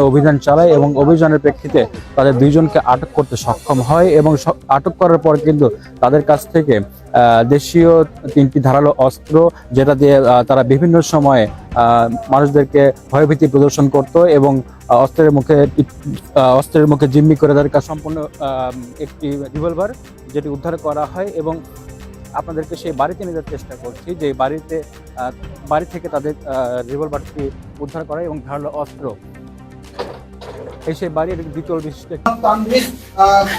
অভিযান চালায় এবং অভিযানের প্রেক্ষিতে তাদের দুইজনকে আটক করতে সক্ষম হয় এবং আটক করার পর কিন্তু তাদের কাছ থেকে দেশীয় 3টি ধারালো অস্ত্র, যেটা দিয়ে তারা বিভিন্ন সময়ে মানুষদেরকে ভয়ভীতি প্রদর্শন করত এবং অস্ত্রের মুখে জিম্মি করে তাদের কাছে সম্পূর্ণ একটি রিভলভার যেটি উদ্ধার করা হয়। এবং আপনাদেরকে সেই বাড়িতে নিয়ে যাওয়ার চেষ্টা করছি, যে বাড়ি থেকে তাদের রিভলভারটি উদ্ধার করা এবং ধারালো অস্ত্র। সেই বাড়ির দ্বিতল বিশিষ্ট তানভীর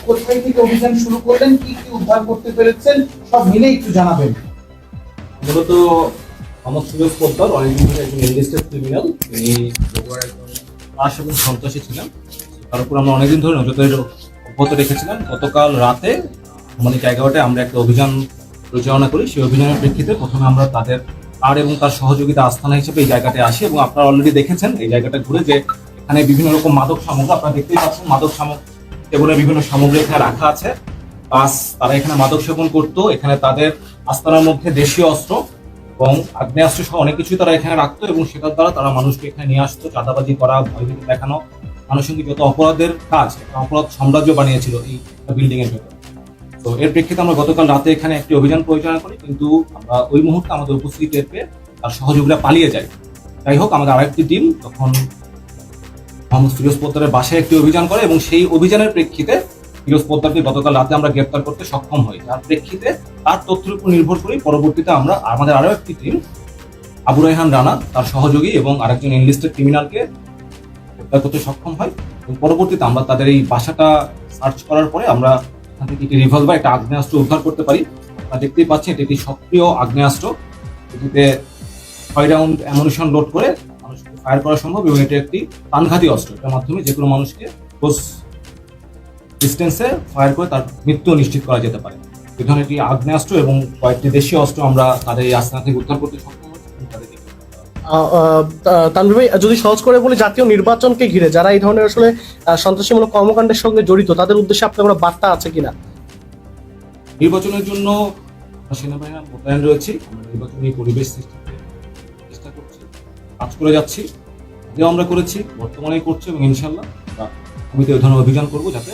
কোথায় থেকে অভিযান শুরু করলেন, কি কি উদ্ধার করতে পেরেছেন, সব মিলে একটু জানাবেন। মূলত আমার সুযোগ পোদ্দার অনেকদিন ধরে একজন এনলিস্টেড ক্রিমিনাল, তিনি বগুড়ার একজন দাস এবং সন্ত্রাসী ছিলেন। তার উপর আমরা অনেকদিন ধরে নজরদারি অব্যাহত রেখেছিলাম। গতকাল রাতে আমাদের জায়গাটায় আমরা একটা অভিযান পরিচালনা করি। সেই অভিযানের প্রেক্ষিতে প্রথমে আমরা তাদের এবং তার সহযোগিতা আস্থানা হিসেবে এই জায়গাটায় আসি এবং আপনারা অলরেডি দেখেছেন এই জায়গাটা ঘুরে যে এখানে বিভিন্ন রকম মাদক সামগ্রী আপনারা দেখতেই পাচ্ছেন। মাদক সামগ্রী টেবলের বিভিন্ন সামগ্রী এখানে রাখা আছে। তারা এখানে মাদক সেবন করতো। এখানে তাদের আস্তানার মধ্যে দেশীয় অস্ত্র এবং আগ্নেয়াস্ত্র সহ অনেক কিছুই তারা এখানে রাখতো এবং সেটার দ্বারা তারা মানুষকে এখানে নিয়ে আসতো। চাঁদাবাজি করা, ভয়ভীতি দেখানো, আনুষঙ্গিক যত অপরাধের কাজ, অপরাধ সাম্রাজ্য বানিয়েছিল এই বিল্ডিং এর ভেতর। তো এর প্রেক্ষিতে আমরা গতকাল রাতে এখানে একটি অভিযান পরিচালনা করি, কিন্তু আমরা ওই মুহূর্তে আমাদের উপস্থিতি টের পেয়ে তার সহযোগীরা পালিয়ে যায়। যাই হোক, আমাদের আরেকটি টিম তখন মোহাম্মদ ফিরোজ পোদ্দারের বাসায় একটি অভিযান করে এবং সেই অভিযানের প্রেক্ষিতে ফিরোজ পোদ্দারকে গতকাল রাতে আমরা গ্রেপ্তার করতে সক্ষম হই। যার প্রেক্ষিতে তার তথ্যের উপর নির্ভর করে পরবর্তীতে আমরা আমাদের আরো একটি টিম আবু রায়হান রানা, তার সহযোগী এবং আরেকজন এনলিস্টেড ক্রিমিনালকে গ্রেপ্তার করতে সক্ষম হয়। এবং পরবর্তীতে আমরা তাদের এই বাসাটা সার্চ করার পরে আমরা এখান থেকে একটি রিভলভার, একটা আগ্নেয়াস্ত্র উদ্ধার করতে পারি। আপনারা দেখতেই পাচ্ছেন এটি একটি সক্রিয় আগ্নেয়াস্ত্র। এটিতে 6 রাউন্ড অ্যামুনিশন লোড করে মানুষকে ফায়ার করা সম্ভব এবং এটি একটি প্রাণঘাতী অস্ত্র। এটার মাধ্যমে যে কোনো মানুষকে ক্লোজ ডিস্টেন্সে ফায়ার করে তার মৃত্যু নিশ্চিত করা যেতে পারে। এই ধরনের একটি আগ্নেয়াস্ত্র এবং কয়েকটি দেশীয় অস্ত্র আমরা তাদের এই আস্তানা থেকে উদ্ধার করতে সক্ষম হয়েছি। তানভীর ভাই, যদি সহজ করে বলি, জাতীয় নির্বাচনকে ঘিরে যারা এই ধরনের আসলে সন্ত্রাসীমূলক কর্মকাণ্ডের সঙ্গে জড়িত, তাদের উদ্দেশ্যে আপনার কোনো বার্তা আছে কিনা? নির্বাচনের জন্য সেনাবাহিনী মোতায়েন রয়েছে। আমরা নির্বাচনী পরিবেশ সৃষ্টিতে চেষ্টা করছি, কাজ করে যাচ্ছি। আগেও আমরা করেছি, বর্তমানেই করছি এবং ইনশাল্লাহ আমি তো এই ধরনের অভিযান করবো যাতে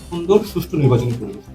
সুন্দর সুষ্ঠু নির্বাচনী পরিবেশ।